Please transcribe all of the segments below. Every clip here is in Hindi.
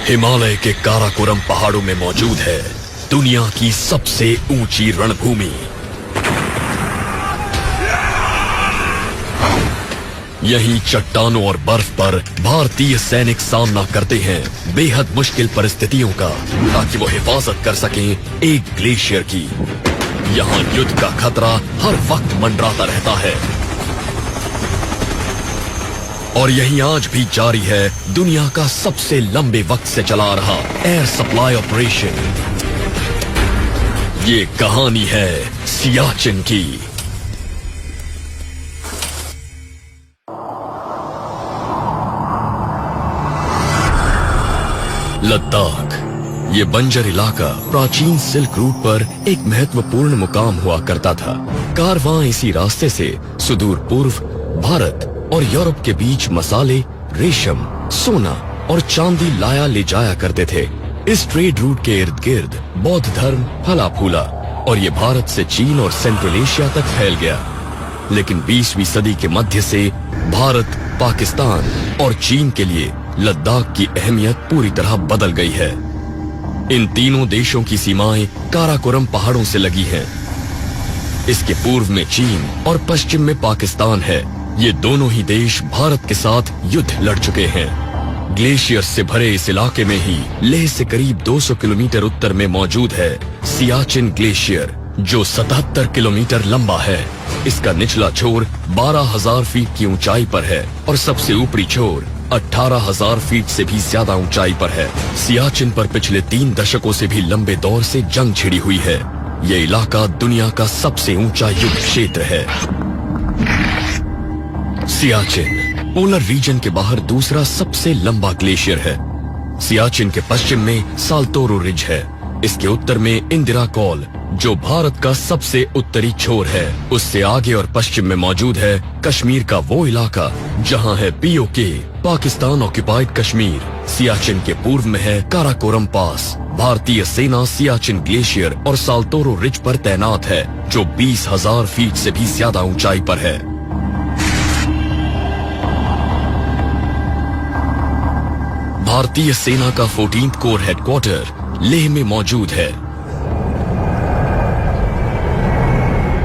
हिमालय के काराकोरम पहाड़ों में मौजूद है दुनिया की सबसे ऊंची रणभूमि। यहीं चट्टानों और बर्फ पर भारतीय सैनिक सामना करते हैं बेहद मुश्किल परिस्थितियों का, ताकि वो हिफाजत कर सकें एक ग्लेशियर की। यहाँ युद्ध का खतरा हर वक्त मंडराता रहता है और यही आज भी जारी है दुनिया का सबसे लंबे वक्त से चला आ रहा एयर सप्लाई ऑपरेशन। ये कहानी है सियाचिन की। लद्दाख, ये बंजर इलाका प्राचीन सिल्क रूट पर एक महत्वपूर्ण मुकाम हुआ करता था। कारवां इसी रास्ते से सुदूर पूर्व भारत और यूरोप के बीच मसाले, रेशम, सोना और चांदी लाया ले जाया करते थे। इस ट्रेड रूट के इर्द गिर्द बौद्ध धर्म फला फूला और ये भारत से चीन और सेंट्रल एशिया तक फैल गया। लेकिन 20वीं सदी के मध्य से भारत, पाकिस्तान और चीन के लिए लद्दाख की अहमियत पूरी तरह बदल गई है। इन तीनों देशों की सीमाएं काराकोरम पहाड़ों से लगी हैं। इसके पूर्व में चीन और पश्चिम में पाकिस्तान है। ये दोनों ही देश भारत के साथ युद्ध लड़ चुके हैं। ग्लेशियर से भरे इस इलाके में ही लेह से करीब 200 किलोमीटर उत्तर में मौजूद है सियाचिन ग्लेशियर, जो 77 किलोमीटर लंबा है। इसका निचला छोर 12,000 फीट की ऊंचाई पर है और सबसे ऊपरी छोर 18,000 फीट से भी ज्यादा ऊंचाई पर है। सियाचिन पर पिछले 3 दशकों से भी लंबे दौर से जंग छिड़ी हुई है। ये इलाका दुनिया का सबसे ऊंचा युद्ध क्षेत्र है। सियाचिन पोलर रीजन के बाहर दूसरा सबसे लंबा ग्लेशियर है। सियाचिन के पश्चिम में साल्तोरो रिज है। इसके उत्तर में इंदिरा कॉल, जो भारत का सबसे उत्तरी छोर है। उससे आगे और पश्चिम में मौजूद है कश्मीर का वो इलाका जहां है पीओके, पाकिस्तान ऑक्युपाइड कश्मीर। सियाचिन के पूर्व में है काराकोरम पास। भारतीय सेना सियाचिन ग्लेशियर और साल्तोरो रिज पर तैनात है, जो 20,000 फीट से भी ज्यादा ऊंचाई पर है। भारतीय सेना का 14th कोर हेडक्वार्टर लेह में मौजूद है।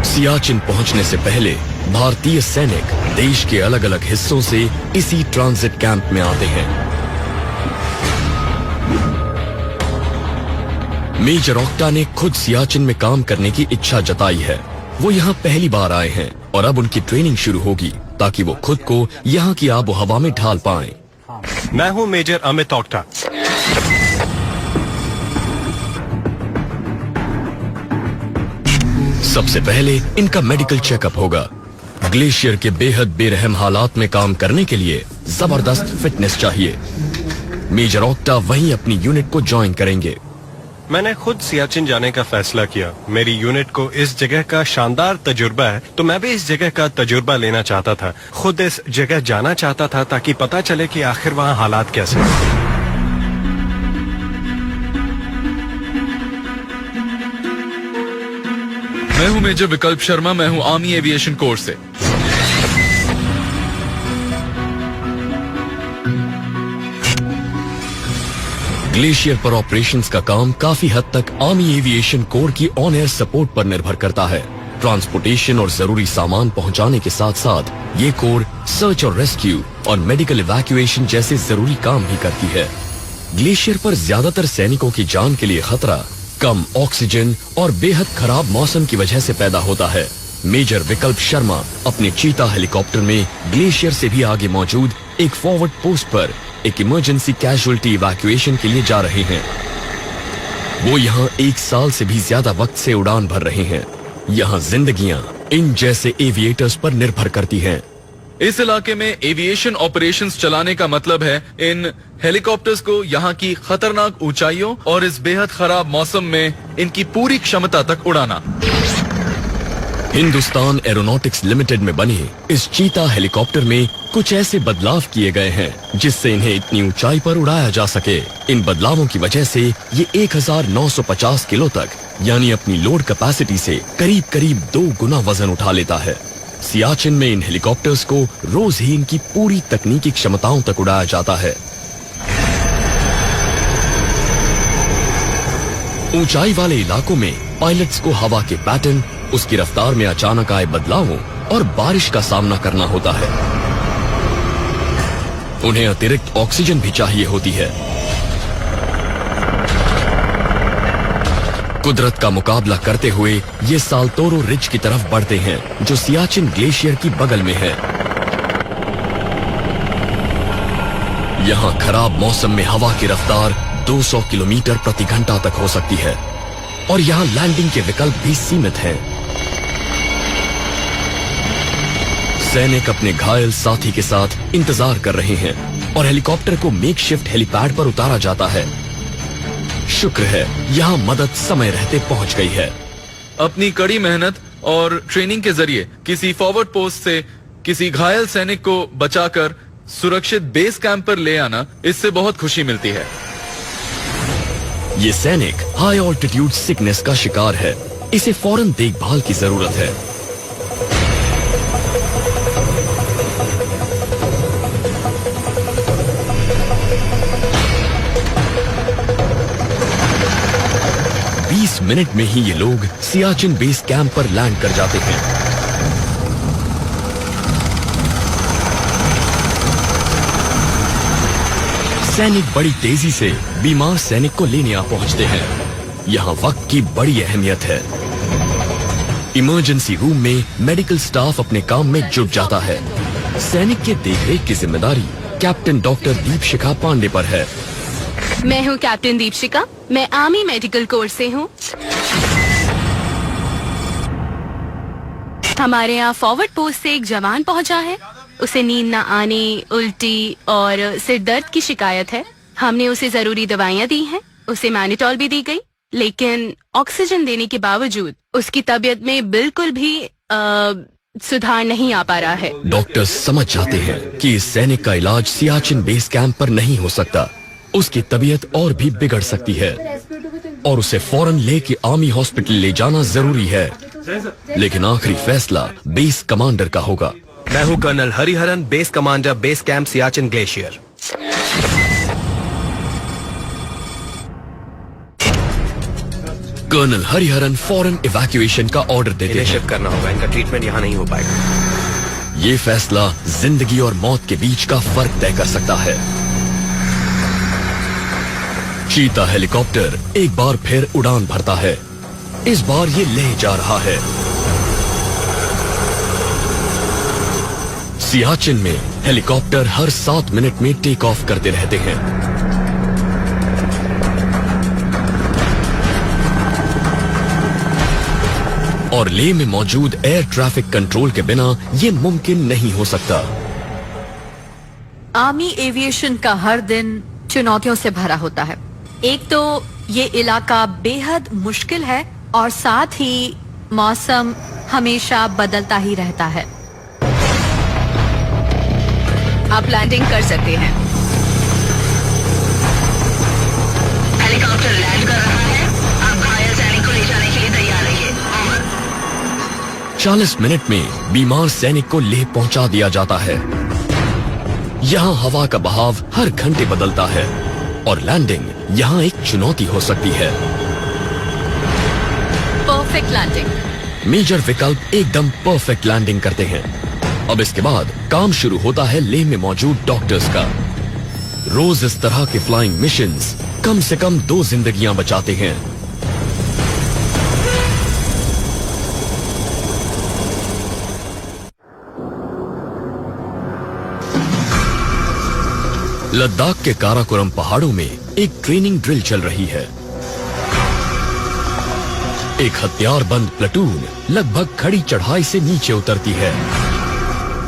सियाचिन पहुंचने से पहले भारतीय सैनिक देश के अलग अलग हिस्सों से इसी ट्रांजिट कैंप में आते हैं। मेजर ऑक्टा ने खुद सियाचिन में काम करने की इच्छा जताई है। वो यहाँ पहली बार आए हैं और अब उनकी ट्रेनिंग शुरू होगी ताकि वो खुद को यहाँ की आबो हवा में ढाल पाएं। मैं हूँ मेजर अमित ऑक्टा। सबसे पहले इनका मेडिकल चेकअप होगा। ग्लेशियर के बेहद बेरहम हालात में काम करने के लिए जबरदस्त फिटनेस चाहिए। मेजर ऑक्टा वहीं अपनी यूनिट को ज्वाइन करेंगे। मैंने खुद सियाचिन जाने का फैसला किया। मेरी यूनिट को इस जगह का शानदार तजुर्बा है, तो मैं भी इस जगह का तजुर्बा लेना चाहता था। खुद इस जगह जाना चाहता था ताकि पता चले कि आखिर वहाँ हालात कैसे हैं। मैं हूं मेजर विकल्प शर्मा। मैं हूं आर्मी एविएशन कोर से। ग्लेशियर पर ऑपरेशंस का काम काफी हद तक आर्मी एविएशन कोर की ऑन एयर सपोर्ट पर निर्भर करता है। ट्रांसपोर्टेशन और जरूरी सामान पहुंचाने के साथ साथ ये कोर सर्च और रेस्क्यू और मेडिकल इवैक्यूएशन जैसे जरूरी काम भी करती है। ग्लेशियर पर ज्यादातर सैनिकों की जान के लिए खतरा कम ऑक्सीजन और बेहद खराब मौसम की वजह से पैदा होता है। मेजर विकल्प शर्मा अपने चीता हेलीकॉप्टर में ग्लेशियर से भी आगे मौजूद एक फॉरवर्ड पोस्ट पर एक इमरजेंसी कैजुअल्टी इवैक्यूएशन के लिए जा रहे हैं। वो यहाँ 1 साल से भी ज्यादा वक्त से उड़ान भर रहे हैं। यहाँ जिंदगियां इन जैसे एविएटर्स पर निर्भर करती हैं। इस इलाके में एविएशन ऑपरेशंस चलाने का मतलब है इन हेलीकॉप्टर्स को यहाँ की खतरनाक ऊंचाइयों और इस बेहद खराब मौसम में इनकी पूरी क्षमता तक उड़ाना। हिंदुस्तान एरोनॉटिक्स लिमिटेड में बने इस चीता हेलीकॉप्टर में कुछ ऐसे बदलाव किए गए हैं जिससे इन्हें इतनी ऊंचाई पर उड़ाया जा सके। इन बदलावों की वजह से ये 1950 किलो तक यानी अपनी लोड कैपेसिटी से करीब करीब 2 गुना वजन उठा लेता है। सियाचिन में इन हेलीकॉप्टर्स को रोज ही इनकी पूरी तकनीकी क्षमताओं तक उड़ाया जाता है। ऊंचाई वाले इलाकों में पायलट्स को हवा के पैटर्न, उसकी रफ्तार में अचानक आए बदलावों और बारिश का सामना करना होता है। उन्हें अतिरिक्त ऑक्सीजन भी चाहिए होती है। कुदरत का मुकाबला करते हुए ये साल्तोरो रिज की तरफ बढ़ते हैं, जो सियाचिन ग्लेशियर की बगल में है। यहाँ खराब मौसम में हवा की रफ्तार 200 किलोमीटर प्रति घंटा तक हो सकती है और यहाँ लैंडिंग के विकल्प भी सीमित हैं। सैनिक अपने घायल साथी के साथ इंतजार कर रहे हैं और हेलीकॉप्टर को मेकशिफ्ट हेलीपैड पर उतारा जाता है। शुक्र है यहाँ मदद समय रहते पहुंच गई है। अपनी कड़ी मेहनत और ट्रेनिंग के जरिए किसी फॉरवर्ड पोस्ट से किसी घायल सैनिक को बचाकर सुरक्षित बेस कैंप पर ले आना, इससे बहुत खुशी मिलती है। ये सैनिक हाई ऑल्टीट्यूड सिकनेस का शिकार है। इसे फौरन देखभाल की जरूरत है। मिनट में ही ये लोग सियाचिन बेस कैंप पर लैंड कर जाते हैं। सैनिक बड़ी तेजी से बीमार सैनिक को लेने आ पहुंचते हैं। यहाँ वक्त की बड़ी अहमियत है। इमरजेंसी रूम में मेडिकल स्टाफ अपने काम में जुट जाता है। सैनिक के देखरेख की जिम्मेदारी कैप्टन डॉक्टर दीपशिखा पांडे पर है। मैं हूँ कैप्टन दीपशिखा। मैं आर्मी मेडिकल कोर से हूँ। हमारे यहाँ फॉरवर्ड पोस्ट से एक जवान पहुँचा है। उसे नींद न आने, उल्टी और सिर दर्द की शिकायत है। हमने उसे जरूरी दवाइयाँ दी हैं। उसे मैनिटॉल भी दी गई, लेकिन ऑक्सीजन देने के बावजूद उसकी तबीयत में बिल्कुल भी सुधार नहीं आ पा रहा है। डॉक्टर्स समझ जाते हैं कि इस सैनिक का इलाज सियाचिन बेस कैंप पर नहीं हो सकता। उसकी तबीयत और भी बिगड़ सकती है और उसे फौरन लेके आर्मी हॉस्पिटल ले जाना जरूरी है। लेकिन आखिरी फैसला बेस कमांडर का होगा। मैं हूँ colonel Hariharan, base commander, base camp Siachen Glacier. Colonel Hariharan फौरन इवैक्यूएशन का ऑर्डर देते हैं। शिफ्ट करना होगा, इनका ट्रीटमेंट यहाँ नहीं हो पाएगा। ये फैसला जिंदगी और मौत के बीच का फर्क तय कर सकता है। चीता हेलीकॉप्टर एक बार फिर उड़ान भरता है। इस बार ये लेह जा रहा है। सियाचिन में हेलीकॉप्टर हर 7 मिनट में टेक ऑफ करते रहते हैं। और लेह में मौजूद एयर ट्रैफिक कंट्रोल के बिना ये मुमकिन नहीं हो सकता। आर्मी एविएशन का हर दिन चुनौतियों से भरा होता है। एक तो ये इलाका बेहद मुश्किल है और साथ ही मौसम हमेशा बदलता ही रहता है। आप लैंडिंग कर सकते हैं। हेलीकॉप्टर लैंड कर रहा है। आप घायल सैनिक को ले जाने के लिए तैयार रहिए। 40 मिनट में बीमार सैनिक को लेह पहुंचा दिया जाता है। यहाँ हवा का बहाव हर घंटे बदलता है और लैंडिंग यहाँ एक चुनौती हो सकती है। Perfect landing. मेजर विकल्प एकदम परफेक्ट लैंडिंग करते हैं। अब इसके बाद काम शुरू होता है लेह में मौजूद डॉक्टर्स का। रोज इस तरह के फ्लाइंग मिशंस कम से कम 2 जिंदगियां बचाते हैं। लद्दाख के काराकोरम पहाड़ों में एक ट्रेनिंग ड्रिल चल रही है। एक हथियारबंद प्लाटून लगभग खड़ी चढ़ाई से नीचे उतरती है।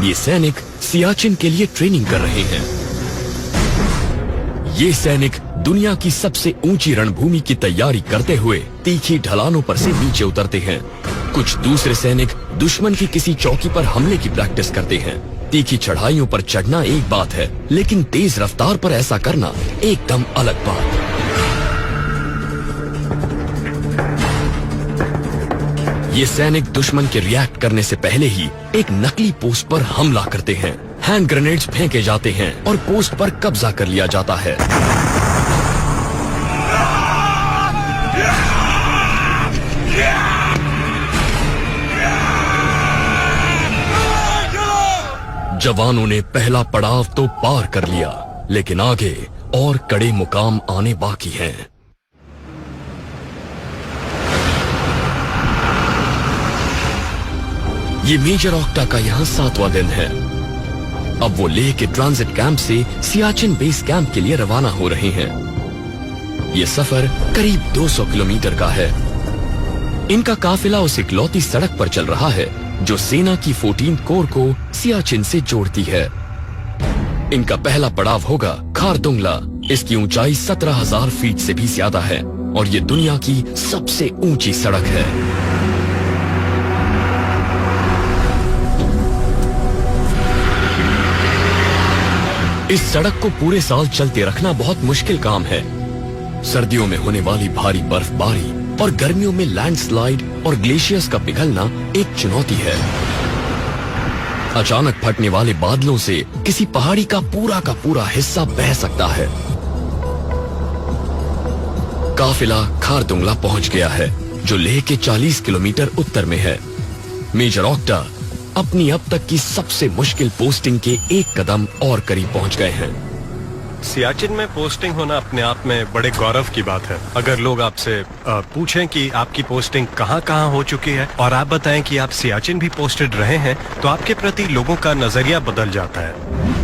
ये सैनिक सियाचिन के लिए ट्रेनिंग कर रहे हैं। ये सैनिक दुनिया की सबसे ऊंची रणभूमि की तैयारी करते हुए तीखी ढलानों पर से नीचे उतरते हैं। कुछ दूसरे सैनिक दुश्मन की किसी चौकी पर हमले की प्रैक्टिस करते हैं। तीखी चढ़ाइयों पर चढ़ना एक बात है, लेकिन तेज रफ्तार पर ऐसा करना एकदम अलग बात। ये सैनिक दुश्मन के रिएक्ट करने से पहले ही एक नकली पोस्ट पर हमला करते हैं। हैंड ग्रेनेड्स फेंके जाते हैं और पोस्ट पर कब्जा कर लिया जाता है। जवानों ने पहला पड़ाव तो पार कर लिया, लेकिन आगे और कड़े मुकाम आने बाकी हैं। ये मेजर ऑक्टा का यहाँ 7वां दिन है। अब वो लेह के ट्रांजिट कैंप से सियाचिन बेस कैंप के लिए रवाना हो रहे हैं। ये सफर करीब 200 किलोमीटर का है। इनका काफिला उस इकलौती सड़क पर चल रहा है जो सेना की 14 कोर को सियाचिन से जोड़ती है। इनका पहला पड़ाव होगा खारदुंगला। इसकी ऊंचाई 17,000 फीट से भी ज्यादा है और ये दुनिया की सबसे ऊंची सड़क है। इस सड़क को पूरे साल चलते रखना बहुत मुश्किल काम है। सर्दियों में होने वाली भारी बर्फबारी और गर्मियों में लैंडस्लाइड और ग्लेशियर्स का पिघलना एक चुनौती है। अचानक फटने वाले बादलों से किसी पहाड़ी का पूरा हिस्सा बह सकता है। काफिला खारदुंगला पहुंच गया है जो लेह के 40 किलोमीटर उत्तर में है। मेजर ऑक्टा अपनी अब तक की सबसे मुश्किल पोस्टिंग के एक कदम और करीब पहुंच गए हैं। सियाचिन में पोस्टिंग होना अपने आप में बड़े गौरव की बात है। अगर लोग आपसे पूछें कि आपकी पोस्टिंग कहाँ हो चुकी है और आप बताएं कि आप सियाचिन भी पोस्टेड रहे हैं, तो आपके प्रति लोगों का नजरिया बदल जाता है।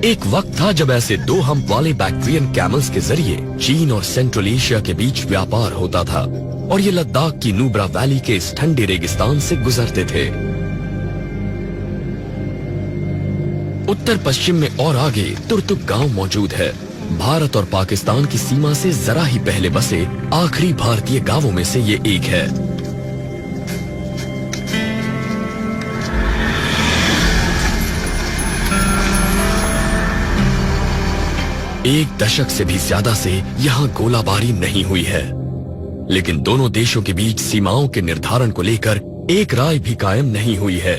एक वक्त था जब ऐसे 2 हम्प वाले बैक्ट्रियन कैमल्स के जरिए चीन और सेंट्रल एशिया के बीच व्यापार होता था और ये लद्दाख की नुब्रा वैली के इस ठंडे रेगिस्तान से गुजरते थे। उत्तर पश्चिम में और आगे तुर्तुक गांव मौजूद है। भारत और पाकिस्तान की सीमा से जरा ही पहले बसे आखिरी भारतीय गांवों में से ये एक है। एक दशक से भी ज्यादा से यहाँ गोलाबारी नहीं हुई है, लेकिन दोनों देशों के बीच सीमाओं के निर्धारण को लेकर एक राय भी कायम नहीं हुई है।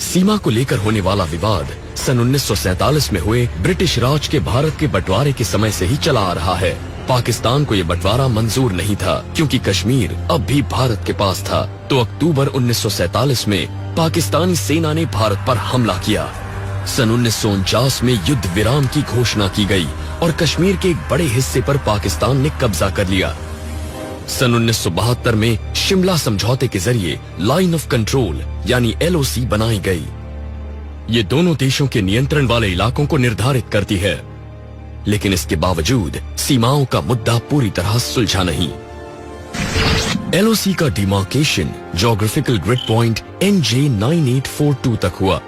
सीमा को लेकर होने वाला विवाद सन 1947 में हुए ब्रिटिश राज के भारत के बंटवारे के समय से ही चला आ रहा है। पाकिस्तान को यह बंटवारा मंजूर नहीं था क्योंकि कश्मीर अब भी भारत के पास था। तो अक्टूबर 1947 में पाकिस्तानी सेना ने भारत पर हमला किया। सन 1949 में युद्ध विराम की घोषणा की गई और कश्मीर के एक बड़े हिस्से पर पाकिस्तान ने कब्जा कर लिया। सन 1972 में शिमला समझौते के जरिए लाइन ऑफ कंट्रोल यानी LOC बनाई गई। ये दोनों देशों के नियंत्रण वाले इलाकों को निर्धारित करती है, लेकिन इसके बावजूद सीमाओं का मुद्दा पूरी तरह सुलझा नहीं। LOC का demarcation geographical grid point NJ 9842 तक हुआ।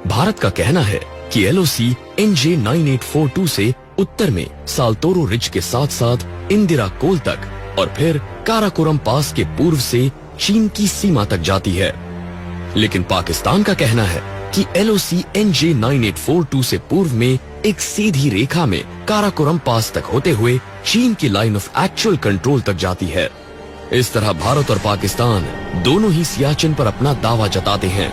भारत का कहना है कि LOC NJ 9842 से उत्तर में साल्तोरो रिज के साथ साथ इंदिरा कोल तक और फिर काराकोरम पास के पूर्व से चीन की सीमा तक जाती है। लेकिन पाकिस्तान का कहना है कि LOC NJ 9842 से पूर्व में एक सीधी रेखा में काराकोरम पास तक होते हुए चीन की लाइन ऑफ एक्चुअल कंट्रोल तक जाती है। इस तरह भारत और पाकिस्तान दोनों ही सियाचिन पर अपना दावा जताते हैं।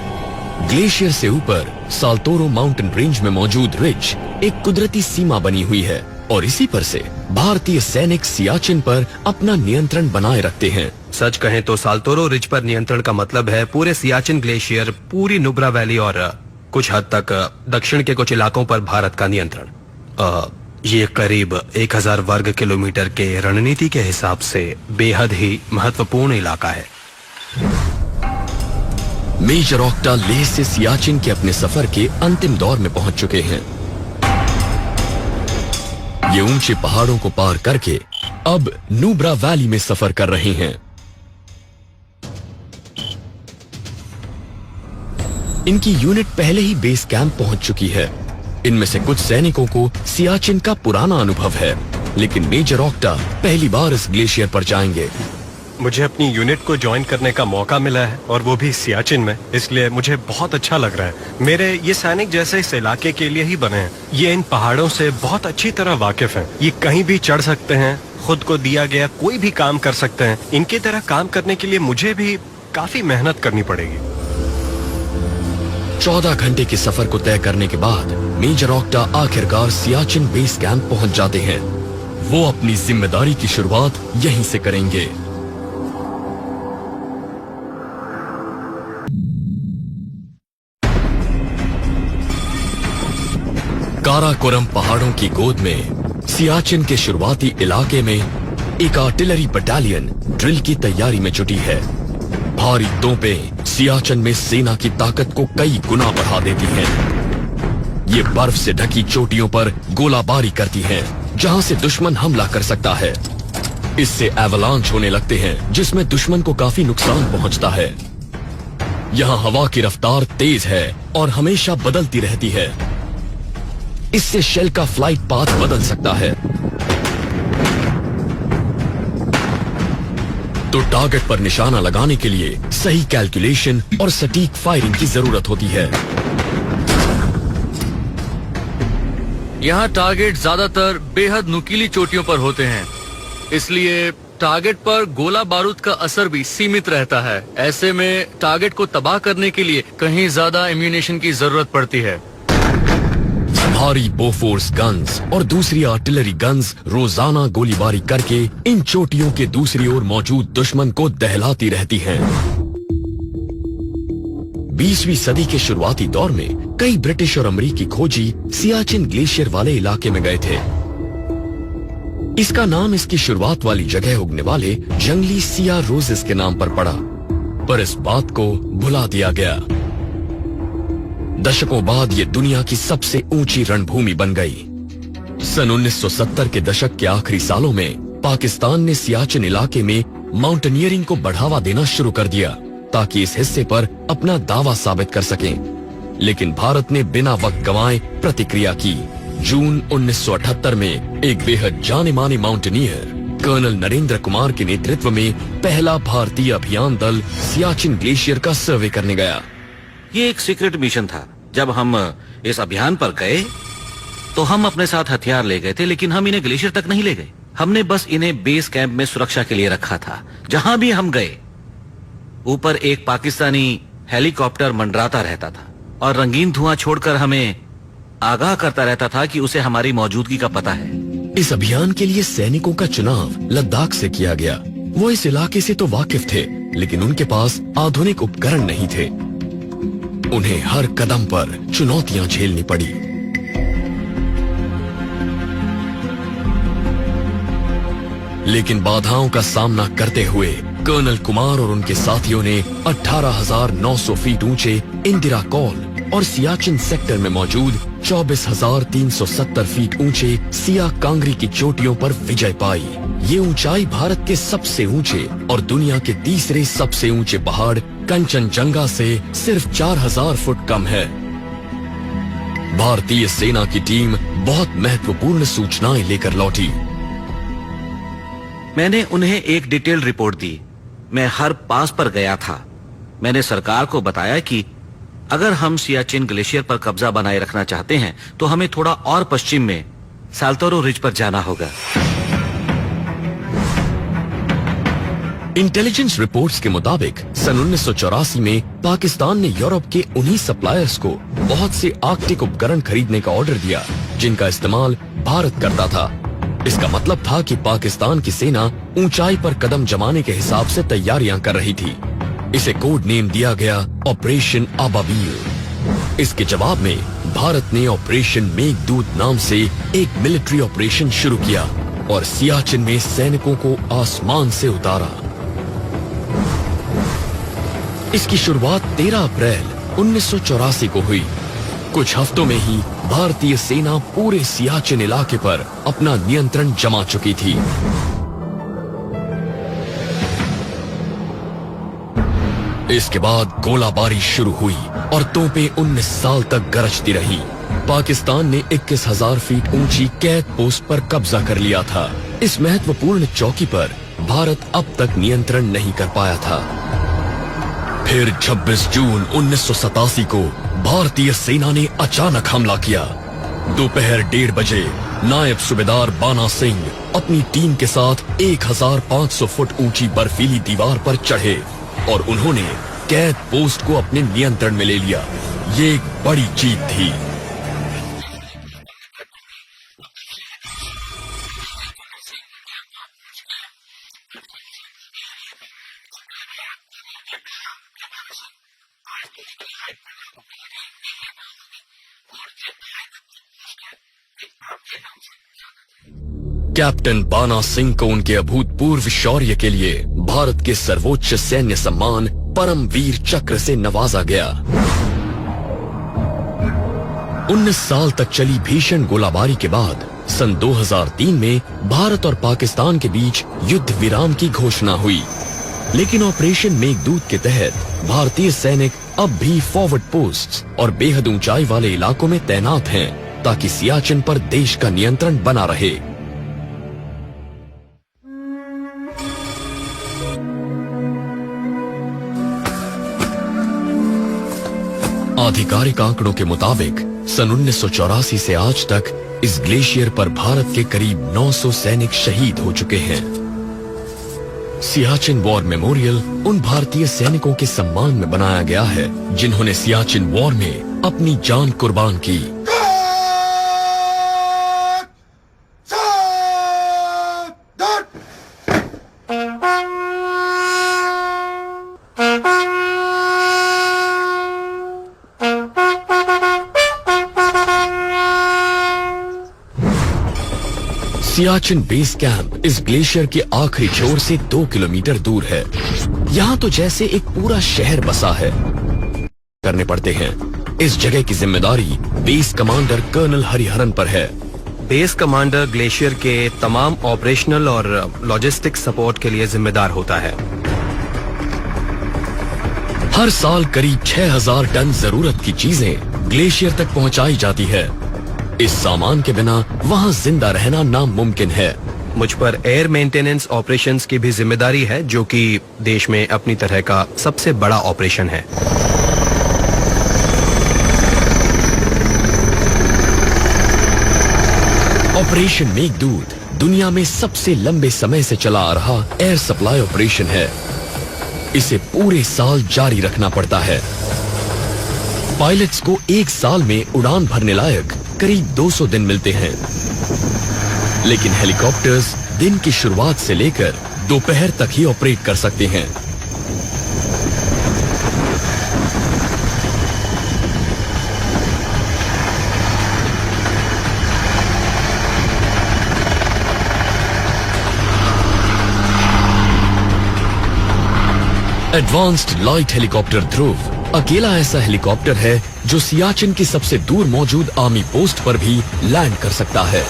ग्लेशियर से ऊपर साल्तोरो माउंटेन रेंज में मौजूद रिज एक कुदरती सीमा बनी हुई है और इसी पर से भारतीय सैनिक सियाचिन पर अपना नियंत्रण बनाए रखते हैं। सच कहें तो साल्तोरो रिज पर नियंत्रण का मतलब है पूरे सियाचिन ग्लेशियर, पूरी नुब्रा वैली और कुछ हद तक दक्षिण के कुछ इलाकों पर भारत का नियंत्रण। ये करीब 1000 वर्ग किलोमीटर के रणनीति के हिसाब से बेहद ही महत्वपूर्ण इलाका है। मेजर ऑक्टा लेह से सियाचिन के अपने सफर के अंतिम दौर में पहुंच चुके हैं। ये ऊंचे पहाड़ों को पार करके अब नुब्रा वैली में सफर कर रहे हैं। इनकी यूनिट पहले ही बेस कैंप पहुंच चुकी है। इनमें से कुछ सैनिकों को सियाचिन का पुराना अनुभव है, लेकिन मेजर ऑक्टा पहली बार इस ग्लेशियर पर जाएंगे। मुझे अपनी यूनिट को ज्वाइन करने का मौका मिला है और वो भी सियाचिन में, इसलिए मुझे बहुत अच्छा लग रहा है। मेरे ये सैनिक जैसे इस इलाके के लिए ही बने हैं। ये इन पहाड़ों से बहुत अच्छी तरह वाकिफ हैं। ये कहीं भी चढ़ सकते हैं, खुद को दिया गया कोई भी काम कर सकते हैं। इनकी तरह काम करने के लिए मुझे भी काफी मेहनत करनी पड़ेगी। 14 घंटे के सफर को तय करने के बाद मेजर ऑक्टा आखिरकार सियाचिन बेस कैंप पहुंच जाते हैं। वो अपनी जिम्मेदारी की शुरुआत यहीं से करेंगे। काराकोरम पहाड़ों की गोद में सियाचिन के शुरुआती इलाके में एक आर्टिलरी बटालियन ड्रिल की तैयारी में जुटी है। भारी तोपें सियाचिन में सेना की ताकत को कई गुना बढ़ा देती हैं। ये बर्फ से ढकी चोटियों पर गोलाबारी करती हैं, जहां से दुश्मन हमला कर सकता है। इससे एवलांच होने लगते हैं, जिसमें दुश्मन को काफी नुकसान पहुंचता है। यहाँ हवा की रफ्तार तेज है और हमेशा बदलती रहती है। इससे शेल का फ्लाइट पाथ बदल सकता है। तो टारगेट पर निशाना लगाने के लिए सही कैलकुलेशन और सटीक फायरिंग की जरूरत होती है। यहाँ टारगेट ज्यादातर बेहद नुकीली चोटियों पर होते हैं, इसलिए टारगेट पर गोला बारूद का असर भी सीमित रहता है। ऐसे में टारगेट को तबाह करने के लिए कहीं ज्यादा एम्यूनेशन की जरूरत पड़ती है। भारी बोफोर्स गन्स और दूसरी आर्टिलरी गन्स रोजाना गोलीबारी करके इन चोटियों के दूसरी ओर मौजूद दुश्मन को दहलाती रहती हैं। 20वीं सदी के शुरुआती दौर में कई ब्रिटिश और अमेरिकी खोजी सियाचिन ग्लेशियर वाले इलाके में गए थे। इसका नाम इसकी शुरुआत वाली जगह उगने वाले जंगली सिया रोजेस के नाम पर पड़ा, पर इस बात को भुला दिया गया। दशकों बाद ये दुनिया की सबसे ऊंची रणभूमि बन गई। सन 1970 के दशक के आखिरी सालों में पाकिस्तान ने सियाचिन इलाके में माउंटेनियरिंग को बढ़ावा देना शुरू कर दिया, ताकि इस हिस्से पर अपना दावा साबित कर सकें। लेकिन भारत ने बिना वक्त गंवाए प्रतिक्रिया की। जून 1978 में एक बेहद जाने माने माउंटेनियर कर्नल नरेंद्र कुमार के नेतृत्व में पहला भारतीय अभियान दल सियाचिन ग्लेशियर का सर्वे करने गया। ये एक सीक्रेट मिशन था। जब हम इस अभियान पर गए तो हम अपने साथ हथियार ले गए थे, लेकिन हम इन्हें ग्लेशियर तक नहीं ले गए। हमने बस इन्हें बेस कैंप में सुरक्षा के लिए रखा था। जहां भी हम गए, ऊपर एक पाकिस्तानी हेलीकॉप्टर मंडराता रहता था और रंगीन धुआं छोड़कर हमें आगाह करता रहता था कि उसे हमारी मौजूदगी का पता है। इस अभियान के लिए सैनिकों का चुनाव लद्दाख से किया गया। वो इस इलाके से तो वाकिफ थे, लेकिन उनके पास आधुनिक उपकरण नहीं थे। उन्हें हर कदम पर चुनौतियां झेलनी पड़ी। लेकिन बाधाओं का सामना करते हुए कर्नल कुमार और उनके साथियों ने 18,900 फीट ऊंचे इंदिरा कॉल और सियाचिन सेक्टर में मौजूद 24,370 फीट ऊंचे सिया कांगरी की चोटियों पर विजय पाई। ये ऊंचाई भारत के सबसे ऊंचे और दुनिया के तीसरे सबसे ऊंचे पहाड़ कंचनजंगा से सिर्फ 4,000 फुट कम है। भारतीय सेना की टीम बहुत महत्वपूर्ण सूचनाएं लेकर लौटी। मैंने उन्हें एक डिटेल रिपोर्ट दी। मैं हर पास पर गया था। मैंने सरकार को बताया कि अगर हम सियाचिन ग्लेशियर पर कब्जा बनाए रखना चाहते हैं तो हमें थोड़ा और पश्चिम में साल्तोरो रिज पर जाना होगा। इंटेलिजेंस रिपोर्ट्स के मुताबिक सन 1984 में पाकिस्तान ने यूरोप के उन्हीं सप्लायर्स को बहुत से आर्कटिक उपकरण खरीदने का ऑर्डर दिया, जिनका इस्तेमाल भारत करता था। इसका मतलब था कि पाकिस्तान की सेना ऊंचाई पर कदम जमाने के हिसाब से तैयारियां कर रही थी। इसे कोड नेम दिया गया ऑपरेशन आबाबील। इसके जवाब में भारत ने ऑपरेशन मेघदूत नाम से एक मिलिट्री ऑपरेशन शुरू किया और सियाचिन में सैनिकों को आसमान से उतारा। इसकी शुरुआत 13 अप्रैल 1984 को हुई। कुछ हफ्तों में ही भारतीय सेना पूरे सियाचिन इलाके पर अपना नियंत्रण जमा चुकी थी। इसके बाद गोलाबारी शुरू हुई और तोपें 19 साल तक गरजती रही। पाकिस्तान ने 21,000 फीट ऊंची कैद पोस्ट पर कब्जा कर लिया था। इस महत्वपूर्ण चौकी पर भारत अब तक नियंत्रण नहीं कर पाया था। फिर 26 जून 1987 को भारतीय सेना ने अचानक हमला किया। दोपहर 1:30 बजे नायब सूबेदार बाना सिंह अपनी टीम के साथ 1,500 फुट ऊंची बर्फीली दीवार पर चढ़े और उन्होंने कैद पोस्ट को अपने नियंत्रण में ले लिया। ये एक बड़ी जीत थी। कैप्टन बाना सिंह को उनके अभूतपूर्व शौर्य के लिए भारत के सर्वोच्च सैन्य सम्मान परमवीर चक्र से नवाजा गया। 19 साल तक चली भीषण गोलाबारी के बाद सन 2003 में भारत और पाकिस्तान के बीच युद्ध विराम की घोषणा हुई, लेकिन ऑपरेशन मेघदूत के तहत भारतीय सैनिक अब भी फॉरवर्ड पोस्ट्स और बेहद ऊंचाई वाले इलाकों में तैनात हैं ताकि सियाचिन पर देश का नियंत्रण बना रहे। आधिकारिक आंकड़ों के मुताबिक सन 1984 से आज तक इस ग्लेशियर पर भारत के करीब 900 सैनिक शहीद हो चुके हैं। सियाचिन वॉर मेमोरियल उन भारतीय सैनिकों के सम्मान में बनाया गया है जिन्होंने सियाचिन वॉर में अपनी जान कुर्बान की। सियाचिन बेस कैंप इस ग्लेशियर के आखिरी छोर से 2 किलोमीटर दूर है। यहाँ तो जैसे एक पूरा शहर बसा है करने पड़ते हैं। इस जगह की जिम्मेदारी बेस कमांडर कर्नल हरिहरन पर है। बेस कमांडर ग्लेशियर के तमाम ऑपरेशनल और लॉजिस्टिक सपोर्ट के लिए जिम्मेदार होता है। हर साल करीब 6000 टन जरूरत की चीजें ग्लेशियर तक पहुंचाई जाती है। इस सामान के बिना वहाँ जिंदा रहना नामुमकिन है। मुझ पर एयर मेंटेनेंस ऑपरेशंस की भी जिम्मेदारी है, जो कि देश में अपनी तरह का सबसे बड़ा ऑपरेशन है। ऑपरेशन मेघदूत दुनिया में सबसे लंबे समय से चला आ रहा एयर सप्लाई ऑपरेशन है। इसे पूरे साल जारी रखना पड़ता है। पायलट्स को एक साल में उड़ान भरने लायक करीब 200 दिन मिलते हैं, लेकिन हेलीकॉप्टर्स दिन की शुरुआत से लेकर दोपहर तक ही ऑपरेट कर सकते हैं। एडवांस्ड लाइट हेलीकॉप्टर ध्रुव अकेला ऐसा हेलीकॉप्टर है जो सियाचिन की सबसे दूर मौजूद आर्मी पोस्ट पर भी लैंड कर सकता है।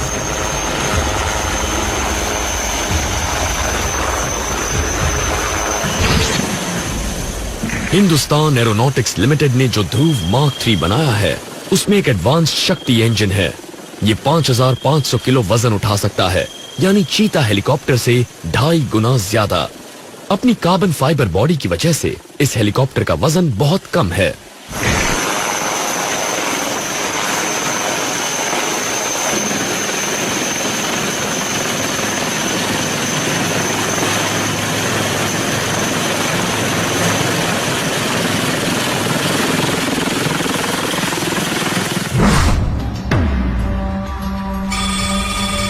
हिंदुस्तान एरोनॉटिक्स लिमिटेड ने जो ध्रुव मार्क 3 बनाया है, उसमें एक एडवांस्ड शक्ति इंजन है। ये 5500 किलो वजन उठा सकता है, यानी चीता हेलीकॉप्टर से 2.5 गुना ज्यादा। अपनी कार्बन फाइबर बॉडी की वजह से इस हेलीकॉप्टर का वजन बहुत कम है।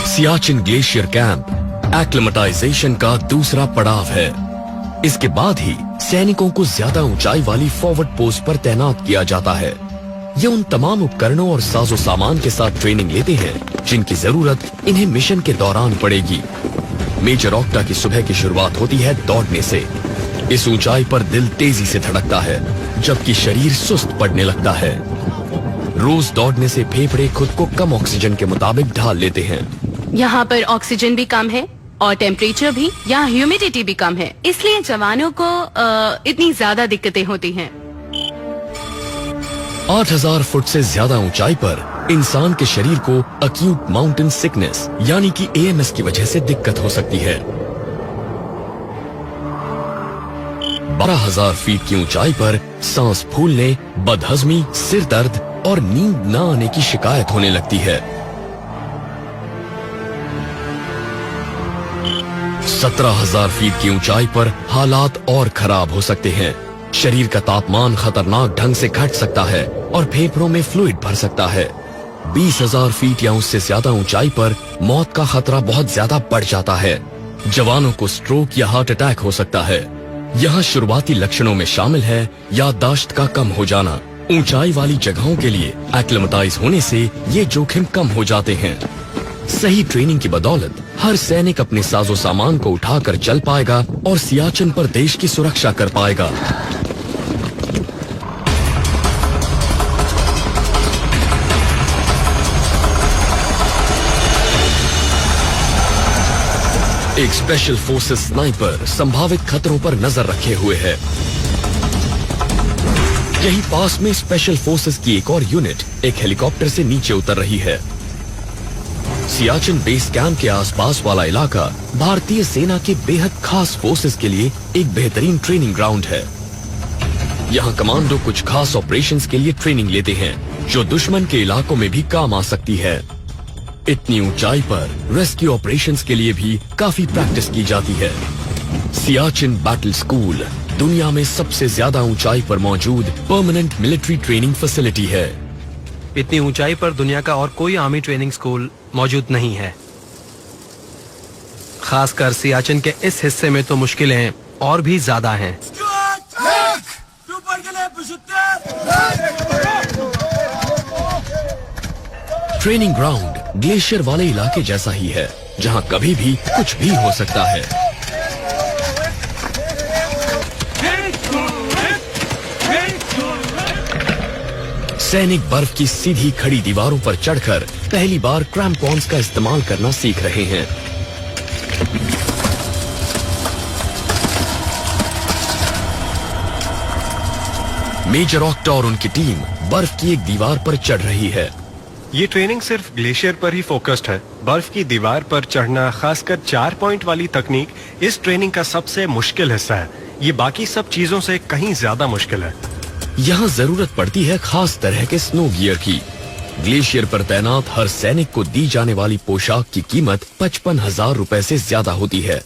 सियाचिन ग्लेशियर कैंप एक्लिमेटाइजेशन का दूसरा पड़ाव है। इसके बाद ही सैनिकों को ज्यादा ऊंचाई वाली फॉरवर्ड पोस्ट पर तैनात किया जाता है। ये उन तमाम उपकरणों और साजो सामान के साथ ट्रेनिंग लेते हैं जिनकी जरूरत इन्हें मिशन के दौरान पड़ेगी। मेजर ऑक्टा की सुबह की शुरुआत होती है दौड़ने से। इस ऊंचाई पर दिल तेजी से धड़कता है, जबकि शरीर सुस्त पड़ने लगता है। रोज दौड़ने से फेफड़े खुद को कम ऑक्सीजन के मुताबिक ढाल लेते हैं। यहाँ पर ऑक्सीजन भी कम है और टेम्परेचर भी, यहाँ ह्यूमिडिटी भी कम है, इसलिए जवानों को इतनी ज्यादा दिक्कतें होती हैं। 8000 फुट से ज्यादा ऊंचाई पर इंसान के शरीर को अक्यूट माउंटेन सिकनेस यानी कि AMS की वजह से दिक्कत हो सकती है। 12000 फीट की ऊंचाई पर सांस फूलने, बदहजमी, सिर दर्द और नींद न आने की शिकायत होने लगती है। 17000 फीट की ऊंचाई पर हालात और खराब हो सकते हैं। शरीर का तापमान खतरनाक ढंग से घट सकता है और फेफड़ों में फ्लूइड भर सकता है। 20000 फीट या उससे ज्यादा ऊंचाई पर मौत का खतरा बहुत ज्यादा बढ़ जाता है। जवानों को स्ट्रोक या हार्ट अटैक हो सकता है। यहाँ शुरुआती लक्षणों में शामिल है याददाश्त का कम हो जाना। ऊंचाई वाली जगहों के लिए एक्लिमेटाइज होने से ये जोखिम कम हो जाते हैं। सही ट्रेनिंग की बदौलत हर सैनिक अपने साजो सामान को उठाकर चल पाएगा और सियाचिन पर देश की सुरक्षा कर पाएगा। एक स्पेशल फोर्सेस स्नाइपर संभावित खतरों पर नजर रखे हुए है। यही पास में स्पेशल फोर्सेस की एक और यूनिट एक हेलीकॉप्टर से नीचे उतर रही है। सियाचिन बेस कैंप के आसपास वाला इलाका भारतीय सेना के बेहद खास फोर्सेस के लिए एक बेहतरीन ट्रेनिंग ग्राउंड है। यहाँ कमांडो कुछ खास ऑपरेशंस के लिए ट्रेनिंग लेते हैं जो दुश्मन के इलाकों में भी काम आ सकती है। इतनी ऊंचाई पर रेस्क्यू ऑपरेशंस के लिए भी काफी प्रैक्टिस की जाती है। सियाचिन बैटल स्कूल दुनिया में सबसे ज्यादा ऊंचाई पर मौजूद परमानेंट मिलिट्री ट्रेनिंग फैसिलिटी है। इतनी ऊंचाई पर दुनिया का और कोई आर्मी ट्रेनिंग स्कूल मौजूद नहीं है। खासकर सियाचिन के इस हिस्से में तो मुश्किलें और भी ज्यादा हैं। ट्रेनिंग ग्राउंड ग्लेशियर वाले इलाके जैसा ही है जहां कभी भी कुछ भी हो सकता है। सैनिक बर्फ की सीधी खड़ी दीवारों पर चढ़कर पहली बार क्रैम्पॉन्स का इस्तेमाल करना सीख रहे हैं। मेजर ऑक्टा और उनकी टीम बर्फ की एक दीवार पर चढ़ रही है। ये ट्रेनिंग सिर्फ ग्लेशियर पर ही फोकस्ड है। बर्फ की दीवार पर चढ़ना, खासकर 4 पॉइंट वाली तकनीक, इस ट्रेनिंग का सबसे मुश्किल हिस्सा है। ये बाकी सब चीजों से कहीं ज्यादा मुश्किल है। यहाँ जरूरत पड़ती है खास तरह के स्नो गियर की। ग्लेशियर पर तैनात हर सैनिक को दी जाने वाली पोशाक की कीमत 55,000 रुपए से ज्यादा होती है।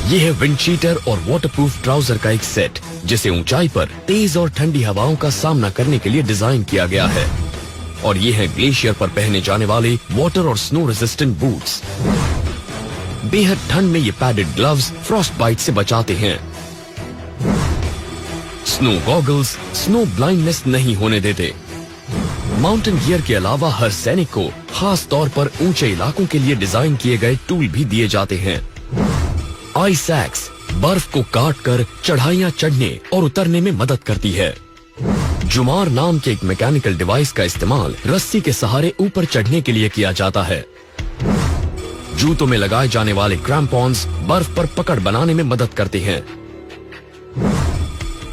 यह है विंड चीटर और वाटरप्रूफ ट्राउजर का एक सेट जिसे ऊंचाई पर तेज और ठंडी हवाओं का सामना करने के लिए डिजाइन किया गया है। और ये है ग्लेशियर पर पहने जाने वाले वाटर और स्नो रेजिस्टेंट बूट्स। बेहद ठंड में ये पैडेड ग्लव्स फ्रॉस्ट बाइट से बचाते हैं। स्नो गॉगल्स स्नो ब्लाइंडनेस नहीं होने देते। माउंटेन गियर के अलावा हर सैनिक को खास तौर पर ऊंचे इलाकों के लिए डिजाइन किए गए टूल भी दिए जाते हैं। आइस एक्स बर्फ को काट कर चढ़ाइयां चढ़ने और उतरने में मदद करती है। जुमार नाम के एक मैकेनिकल डिवाइस का इस्तेमाल रस्सी के सहारे ऊपर चढ़ने के लिए किया जाता है। जूतों में लगाए जाने वाले क्रैम्पॉन्स बर्फ पर पकड़ बनाने में मदद करते हैं।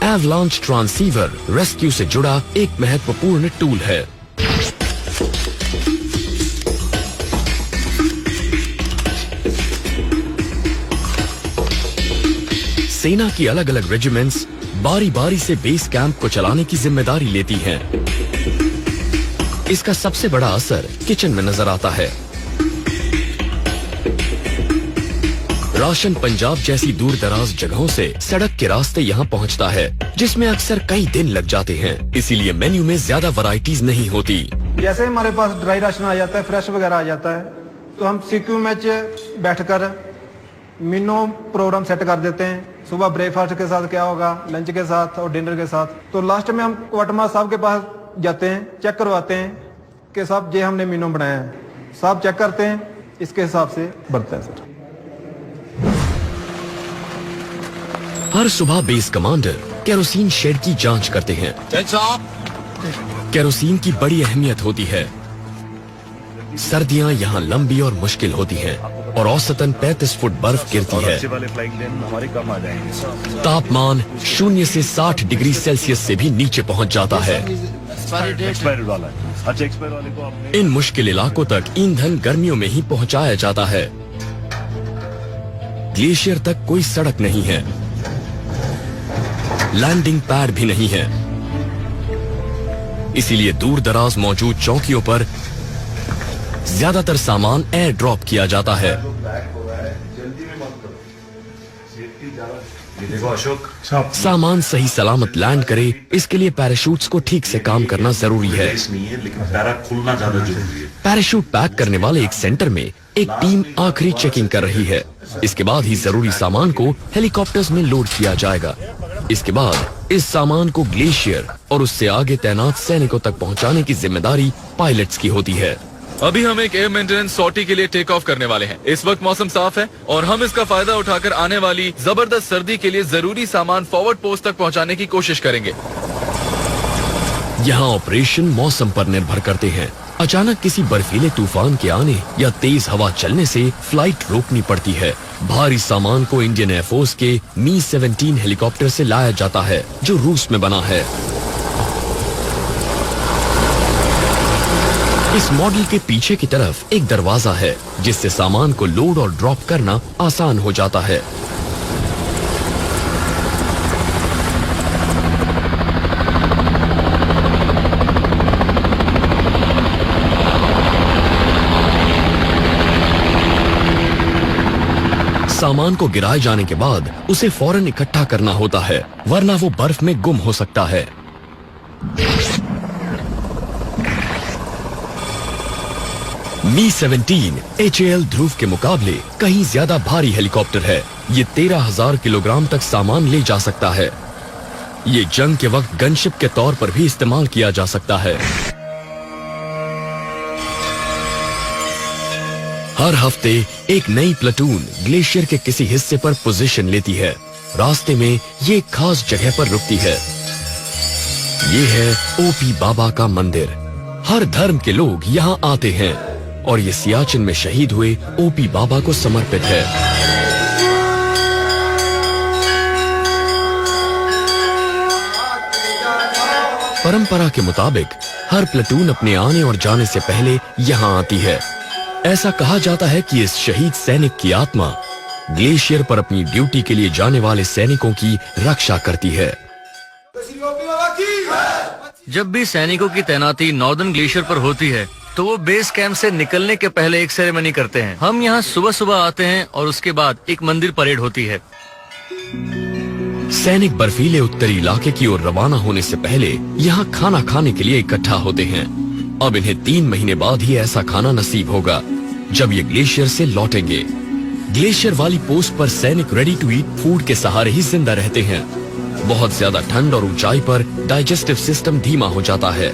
एवलांच ट्रांसीवर रेस्क्यू से जुड़ा एक महत्वपूर्ण टूल है। सेना की अलग अलग रेजिमेंट्स बारी बारी से बेस कैंप को चलाने की जिम्मेदारी लेती हैं। इसका सबसे बड़ा असर किचन में नजर आता है। राशन पंजाब जैसी दूर दराज जगहों से सड़क के रास्ते यहाँ पहुँचता है जिसमें अक्सर कई दिन लग जाते हैं। इसीलिए मेन्यू में ज्यादा वैरायटीज नहीं होती। जैसे हमारे पास ड्राई राशन आ जाता है, फ्रेश वगैरह आ जाता है, तो हम सीक्यू में बैठकर मेनू प्रोग्राम सेट कर देते हैं। सुबह ब्रेकफास्ट के साथ क्या होगा, लंच के साथ और डिनर के साथ। तो लास्ट में हम क्वार्टर साहब के पास जाते हैं, चेक करवाते हैं कि साहब ये हमने मेनू बनाया है। साहब चेक करते हैं, इसके हिसाब से बढ़ता है सर। हर सुबह बेस कमांडर केरोसिन शेड की जांच करते हैं। केरोसिन की बड़ी अहमियत होती है। सर्दियां यहाँ लंबी और मुश्किल होती हैं और औसतन 35 फुट बर्फ गिरती है। तापमान 0 से 60 डिग्री सेल्सियस से भी नीचे पहुँच जाता है। इन मुश्किल इलाकों तक ईंधन गर्मियों में ही पहुँचाया जाता है। ग्लेशियर तक कोई सड़क नहीं है, लैंडिंग पैड भी नहीं है। इसीलिए दूर दराज मौजूद चौकियों पर ज्यादातर सामान एयर ड्रॉप किया जाता है। सामान सही सलामत लैंड करे, इसके लिए पैराशूट्स को ठीक से काम करना जरूरी है। पैराशूट पैक करने वाले एक सेंटर में एक टीम आखिरी चेकिंग कर रही है। इसके बाद ही जरूरी सामान को हेलीकॉप्टर्स में लोड किया जाएगा। इसके बाद इस सामान को ग्लेशियर और उससे आगे तैनात सैनिकों तक पहुंचाने की जिम्मेदारी पायलट्स की होती है। अभी हम एक एयर मेंटेनेंस सॉर्टी के लिए टेक ऑफ करने वाले हैं। इस वक्त मौसम साफ है और हम इसका फायदा उठाकर आने वाली जबरदस्त सर्दी के लिए जरूरी सामान फॉरवर्ड पोस्ट तक पहुंचाने की कोशिश करेंगे। यहाँ ऑपरेशन मौसम पर निर्भर करते हैं। अचानक किसी बर्फीले तूफान के आने या तेज हवा चलने से फ्लाइट रोकनी पड़ती है। भारी सामान को इंडियन एयरफोर्स के मी-17 हेलीकॉप्टर से लाया जाता है, जो रूस में बना है। इस मॉडल के पीछे की तरफ एक दरवाजा है, जिससे सामान को लोड और ड्रॉप करना आसान हो जाता है। सामान को गिराए जाने के बाद उसे फौरन इकट्ठा करना होता है, वरना वो बर्फ में गुम हो सकता है। मी-17 HAL ध्रुव के मुकाबले कहीं ज्यादा भारी हेलीकॉप्टर है। ये 13,000 किलोग्राम तक सामान ले जा सकता है। ये जंग के वक्त गनशिप के तौर पर भी इस्तेमाल किया जा सकता है। हर हफ्ते एक नई प्लेटून ग्लेशियर के किसी हिस्से पर पोजीशन लेती है। रास्ते में ये एक खास जगह पर रुकती है। ये है ओपी बाबा का मंदिर। हर धर्म के लोग यहाँ आते हैं और ये सियाचिन में शहीद हुए ओपी बाबा को समर्पित है। परंपरा के मुताबिक हर प्लेटून अपने आने और जाने से पहले यहाँ आती है। ऐसा कहा जाता है कि इस शहीद सैनिक की आत्मा ग्लेशियर पर अपनी ड्यूटी के लिए जाने वाले सैनिकों की रक्षा करती है। जब भी सैनिकों की तैनाती नॉर्दर्न ग्लेशियर पर होती है तो वो बेस कैंप से निकलने के पहले एक सेरेमनी करते हैं। हम यहाँ सुबह सुबह आते हैं और उसके बाद एक मंदिर परेड होती है। सैनिक बर्फीले उत्तरी इलाके की ओर रवाना होने से पहले यहाँ खाना खाने के लिए इकट्ठा होते हैं। अब इन्हें 3 महीने बाद ही ऐसा खाना नसीब होगा जब ये ग्लेशियर से लौटेंगे। ग्लेशियर वाली पोस्ट पर सैनिक रेडी टू ईट फूड के सहारे ही जिंदा रहते हैं। बहुत ज्यादा ठंड और ऊंचाई पर डाइजेस्टिव सिस्टम धीमा हो जाता है।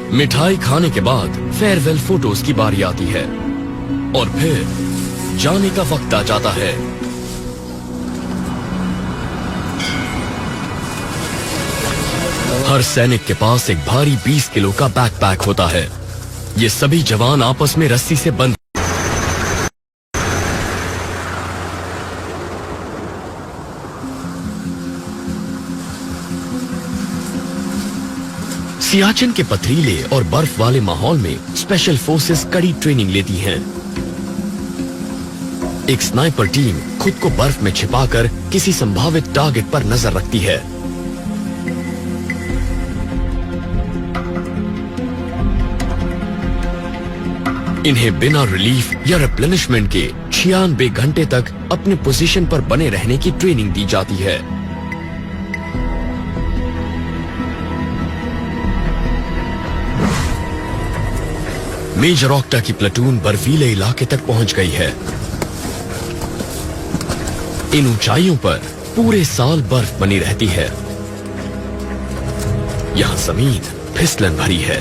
मिठाई खाने के बाद फेयरवेल फोटोज की बारी आती है और फिर जाने का वक्त आ जाता है। हर सैनिक के पास एक भारी 20 किलो का बैकपैक होता है। ये सभी जवान आपस में रस्सी से बंध सियाचिन के पथरीले और बर्फ वाले माहौल में स्पेशल फोर्सेस कड़ी ट्रेनिंग लेती हैं। एक स्नाइपर टीम खुद को बर्फ में छिपाकर किसी संभावित टारगेट पर नजर रखती है। इन्हें बिना रिलीफ या रिप्लेनिशमेंट के 96 घंटे तक अपने पोजीशन पर बने रहने की ट्रेनिंग दी जाती है। मेजर ऑक्टा की प्लेटून बर्फीले इलाके तक पहुंच गई है। इन ऊंचाइयों पर पूरे साल बर्फ बनी रहती है। यहां जमीन फिसलन भरी है।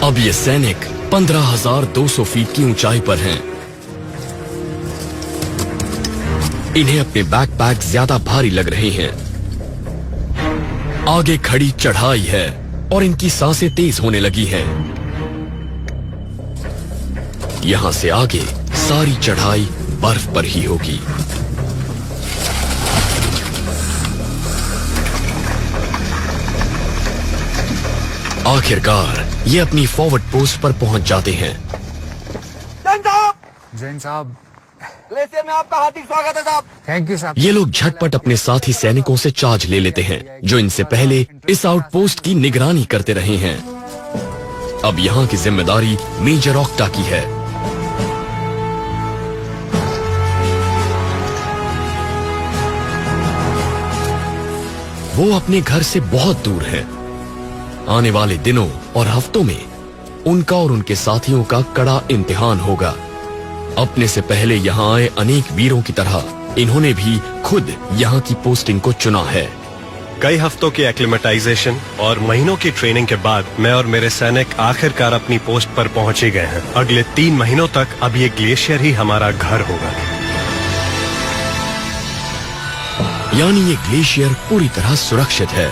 अब ये सैनिक 15,200 फीट की ऊंचाई पर हैं। इन्हें अपने बैकपैक ज्यादा भारी लग रहे हैं। आगे खड़ी चढ़ाई है और इनकी सांसें तेज होने लगी हैं। यहां से आगे सारी चढ़ाई बर्फ पर ही होगी। आखिरकार ये अपनी फॉरवर्ड पोस्ट पर पहुंच जाते हैं। जैन साहब, ग्लेशियर में आपका हार्दिक स्वागत है साहब। थैंक यू साहब। ये लोग झटपट अपने साथी सैनिकों से चार्ज ले लेते हैं, जो इनसे पहले इस आउटपोस्ट की निगरानी करते रहे हैं। अब यहाँ की जिम्मेदारी मेजर ऑक्टा की है। वो अपने घर से बहुत दूर हैं। आने वाले दिनों और हफ्तों में उनका और उनके साथियों का कड़ा इम्तिहान होगा। अपने से पहले यहाँ आए अनेक वीरों की तरह इन्होंने भी खुद यहाँ की पोस्टिंग को चुना है। कई हफ्तों की एक्लिमेटाइजेशन और महीनों की ट्रेनिंग के बाद मैं और मेरे सैनिक आखिरकार अपनी पोस्ट पर पहुंच ही गए हैं। अगले 3 महीनों तक अब ये ग्लेशियर ही हमारा घर होगा। यानी ये ग्लेशियर पूरी तरह सुरक्षित है